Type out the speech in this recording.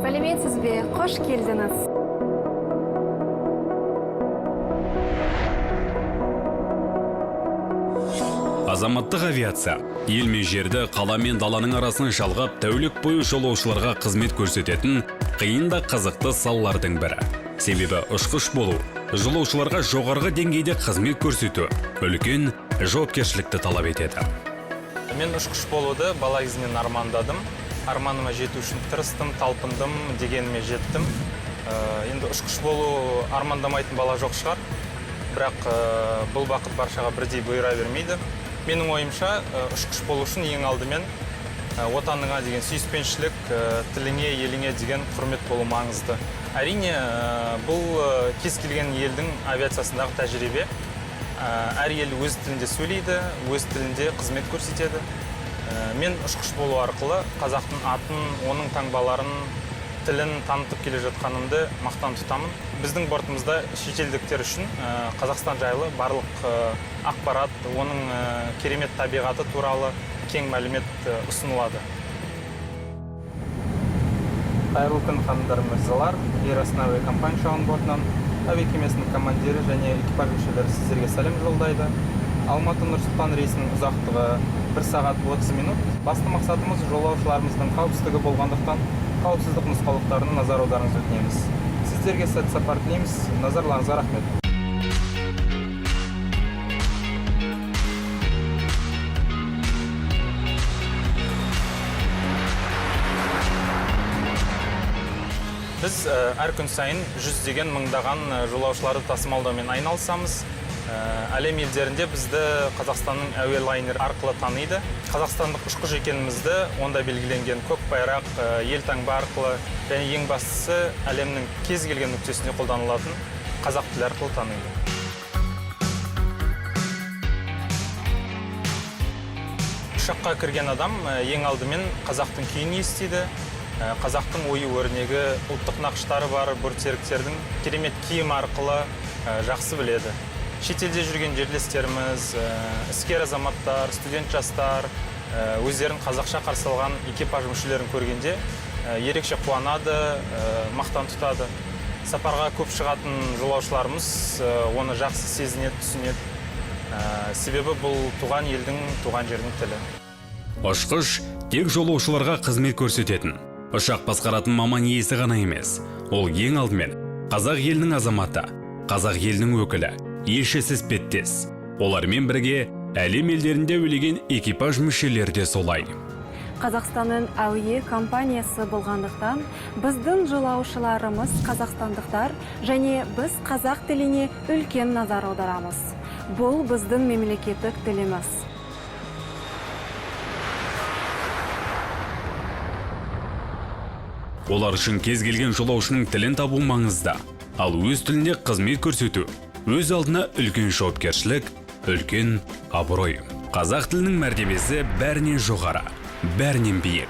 Сәлеметсіз бе? Қош келдіңіз. Азаматтық авиация ел мен жерді, қала мен даланың арасын жалғап, тәулік бойы жолаушыларға қызмет көрсететін қиын да қызықты салалардың бірі. Себебі ұшқыш болу, жолаушыларға жоғарғы деңгейде қызмет көрсету үлкен жауапкершілікті талап етеді. Мен ұшқыш болуды бала кезімнен армандадым. Арманыма жету үшін тырыстым, талпындым, дегеніме жеттім. Енді ұшқыш болу армандамайтын бала жоқ шығар. Бірақ бұл бақыт баршаға бірдей бұйыра бермейді. Менің ойымша, ұшқыш болу үшін ең алдымен отаныңа деген сүйіспеншілік, тіліңе, еліңе деген құрмет болу маңызды. Әрине, бұл кез келген елдің авиациясындағы тәжірибе. Әр ел өз тілінде сөйлейді, өз тілінде қызмет көрсетеді. Мен ұшқыш болу арқылы қазақтың атын, оның таңбаларын, тілін танытып келе жатқанымды мақтан тұтамын. Біздің бортымызда шетелдіктер үшін Қазақстан жайлы барлық ақпарат, оның керемет табиғаты туралы кең мәлімет ұсынылады. Қайырлы күн, ханымдар, мырзалар. Air Astana әуе компания ұшағының бортынан әуе кемесінің командирі және экипаж мүшелері сіздерге сәлем жолдайды. Алматы-Нұр-Сұлтан рейсінің ұзақтығы 1 сағат 30 минут. Басты мақсатымыз жолаушыларымыздың қауіпсіздігі болғандықтан қауіпсіздік нұсқаулықтарына назар аударыңызды өтінеміз. Сіздерге сәтті сапар тілейміз. Назарларыңызға рахмет. Біз әр күн сайын жүздеген мыңдаған жолаушыларды тасымалдаумен айналысамыз. Әлем елдерінде бізді Қазақстанның әуе лайнері арқылы таниды. Қазақстандық ұшқыш екенімізді онда белгіленген көк байрақ, елтаңба арқылы және ең бастысы әлемнің кез келген нүктесінде қолданылатын қазақ тілі арқылы таниды. Ұшаққа кірген адам ең алдымен қазақтың күйін естиді. Қазақтың ою өрнегі, ұлттық нақыштары бар бортсеріктердің керемет киім арқылы жақсы біледі. Шетелде жүрген жерлестеріміз, іскер азаматтар, студент жастар өздерін қазақша қарсы алған экипаж мүшелерін көргенде ерекше қуанады, мақтан тұтады. Сапарға көп шығатын жолаушыларымыз оны жақсы сезінеді, түсінеді. Себебі бұл туған елдің, туған жердің тілі. Ұшқыш тек жолаушыларға қызмет көрсететін ұшақ басқаратын маман иесі ғана емес. Ол ең алдымен қазақ елінің азаматы, қазақ елінің өкілі, ешсіз беттес. Олармен бірге әлем елдерінде өлеген экипаж мүшелері де солай. Қазақстанның әуе компаниясы болғандықтан, біздің жолаушыларымыз қазақстандықтар және біз қазақ тіліне үлкен назар аударамыз. Бұл біздің мемлекеттік тіліміз. Олар үшін кез келген жолаушының тілін табу маңызды. Ал өз тілінде қызмет көрсету өз алдына үлкен жауапкершілік, үлкен абырой. Қазақ тілінің мәртебесі бәрінен жоғары, бәрінен биік.